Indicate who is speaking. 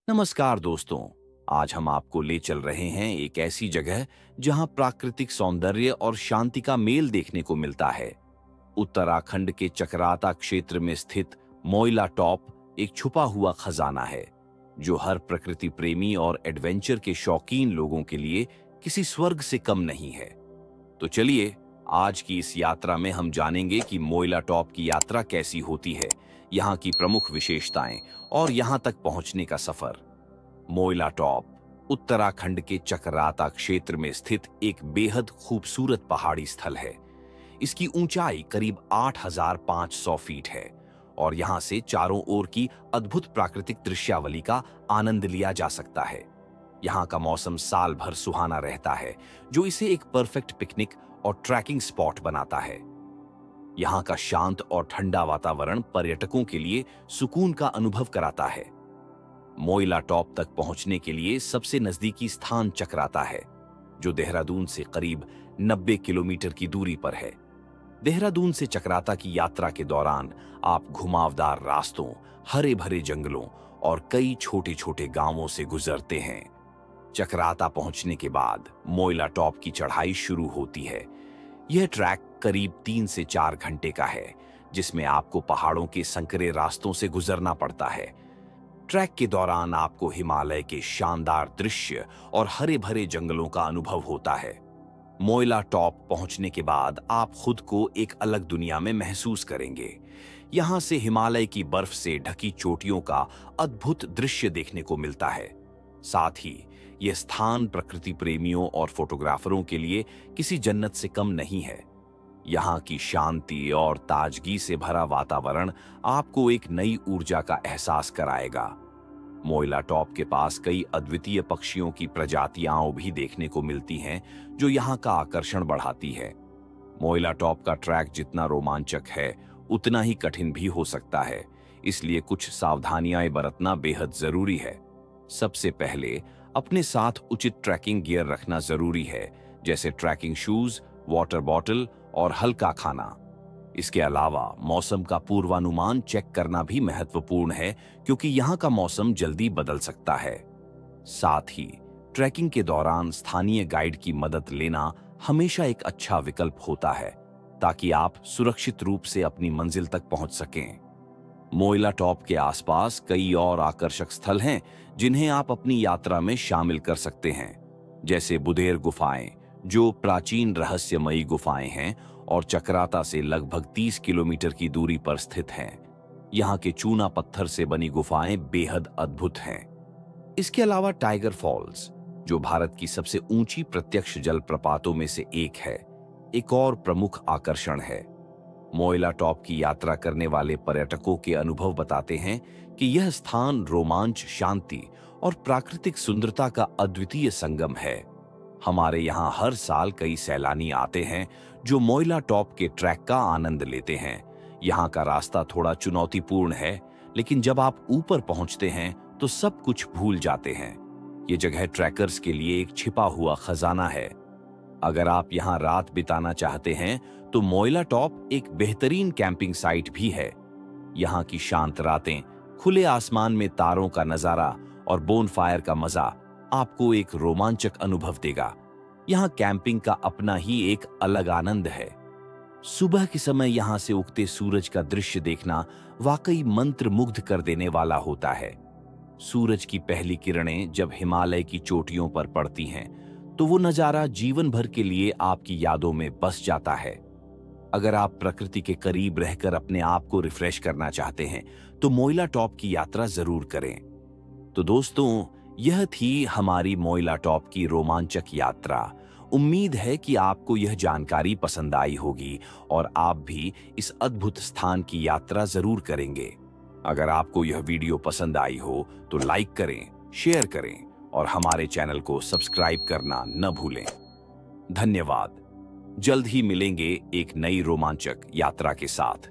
Speaker 1: नमस्कार दोस्तों। आज हम आपको ले चल रहे हैं एक ऐसी जगह जहां प्राकृतिक सौंदर्य और शांति का मेल देखने को मिलता है। उत्तराखंड के चकराता क्षेत्र में स्थित मोइला टॉप एक छुपा हुआ खजाना है जो हर प्रकृति प्रेमी और एडवेंचर के शौकीन लोगों के लिए किसी स्वर्ग से कम नहीं है। तो चलिए, आज की इस यात्रा में हम जानेंगे कि मोइला टॉप की यात्रा कैसी होती है, यहाँ की प्रमुख विशेषताएं और यहाँ तक पहुंचने का सफर। मोइला टॉप उत्तराखंड के चकराता क्षेत्र में स्थित एक बेहद खूबसूरत पहाड़ी स्थल है। इसकी ऊंचाई करीब 8,500 फीट है और यहाँ से चारों ओर की अद्भुत प्राकृतिक दृश्यावली का आनंद लिया जा सकता है। यहाँ का मौसम साल भर सुहाना रहता है, जो इसे एक परफेक्ट पिकनिक और ट्रैकिंग स्पॉट बनाता है। यहाँ का शांत और ठंडा वातावरण पर्यटकों के लिए सुकून का अनुभव कराता है। मोइला टॉप तक पहुंचने के लिए सबसे नजदीकी स्थान चकराता है, जो देहरादून से करीब 90 किलोमीटर की दूरी पर है। देहरादून से चकराता की यात्रा के दौरान आप घुमावदार रास्तों, हरे भरे जंगलों और कई छोटे छोटे गांवों से गुजरते हैं। चकराता पहुंचने के बाद मोइला टॉप की चढ़ाई शुरू होती है। यह ट्रैक करीब 3 से 4 घंटे का है, जिसमें आपको पहाड़ों के संकरे रास्तों से गुजरना पड़ता है। ट्रैक के दौरान आपको हिमालय के शानदार दृश्य और हरे भरे जंगलों का अनुभव होता है। मोइला टॉप पहुंचने के बाद आप खुद को एक अलग दुनिया में महसूस करेंगे। यहां से हिमालय की बर्फ से ढकी चोटियों का अद्भुत दृश्य देखने को मिलता है। साथ ही यह स्थान प्रकृति प्रेमियों और फोटोग्राफरों के लिए किसी जन्नत से कम नहीं है। यहाँ की शांति और ताजगी से भरा वातावरण आपको एक नई ऊर्जा का एहसास कराएगा। मोइला टॉप के पास कई अद्वितीय पक्षियों की प्रजातियां भी देखने को मिलती हैं, जो यहाँ का आकर्षण बढ़ाती है। मोइला टॉप का ट्रैक जितना रोमांचक है, उतना ही कठिन भी हो सकता है, इसलिए कुछ सावधानियां बरतना बेहद जरूरी है। सबसे पहले अपने साथ उचित ट्रैकिंग गियर रखना जरूरी है, जैसे ट्रैकिंग शूज, वाटर बॉटल और हल्का खाना। इसके अलावा मौसम का पूर्वानुमान चेक करना भी महत्वपूर्ण है, क्योंकि यहाँ का मौसम जल्दी बदल सकता है। साथ ही ट्रैकिंग के दौरान स्थानीय गाइड की मदद लेना हमेशा एक अच्छा विकल्प होता है, ताकि आप सुरक्षित रूप से अपनी मंजिल तक पहुंच सकें। मोइला टॉप के आसपास कई और आकर्षक स्थल हैं, जिन्हें आप अपनी यात्रा में शामिल कर सकते हैं, जैसे बुदेर गुफाएं, जो प्राचीन रहस्यमयी गुफाएं हैं और चकराता से लगभग 30 किलोमीटर की दूरी पर स्थित हैं। यहाँ के चूना पत्थर से बनी गुफाएं बेहद अद्भुत हैं। इसके अलावा टाइगर फॉल्स, जो भारत की सबसे ऊंची प्रत्यक्ष जलप्रपातों में से एक है, एक और प्रमुख आकर्षण है। मोइला टॉप की यात्रा करने वाले पर्यटकों के अनुभव बताते हैं कि यह स्थान रोमांच, शांति और प्राकृतिक सुंदरता का अद्वितीय संगम है। हमारे यहाँ हर साल कई सैलानी आते हैं जो मोइला टॉप के ट्रैक का आनंद लेते हैं। यहाँ का रास्ता थोड़ा चुनौतीपूर्ण है, लेकिन जब आप ऊपर पहुँचते हैं तो सब कुछ भूल जाते हैं। ये जगह ट्रैकर्स के लिए एक छिपा हुआ खजाना है। अगर आप यहाँ रात बिताना चाहते हैं तो मोइला टॉप एक बेहतरीन कैंपिंग साइट भी है। यहाँ की शांत रातें, खुले आसमान में तारों का नजारा और बोनफायर का मजा आपको एक रोमांचक अनुभव देगा। यहाँ कैंपिंग का अपना ही एक अलग आनंद है। सुबह के समय यहाँ से उगते सूरज का दृश्य देखना वाकई मंत्रमुग्ध कर देने वाला होता है। सूरज की पहली किरणें जब हिमालय की चोटियों पर पड़ती हैं, तो वो नजारा जीवन भर के लिए आपकी यादों में बस जाता है। अगर आप प्रकृति के करीब रहकर अपने आप को रिफ्रेश करना चाहते हैं, तो मोइला टॉप की यात्रा जरूर करें। तो दोस्तों, यह थी हमारी मोइला टॉप की रोमांचक यात्रा। उम्मीद है कि आपको यह जानकारी पसंद आई होगी और आप भी इस अद्भुत स्थान की यात्रा जरूर करेंगे। अगर आपको यह वीडियो पसंद आई हो तो लाइक करें, शेयर करें और हमारे चैनल को सब्सक्राइब करना न भूलें। धन्यवाद। जल्द ही मिलेंगे एक नई रोमांचक यात्रा के साथ।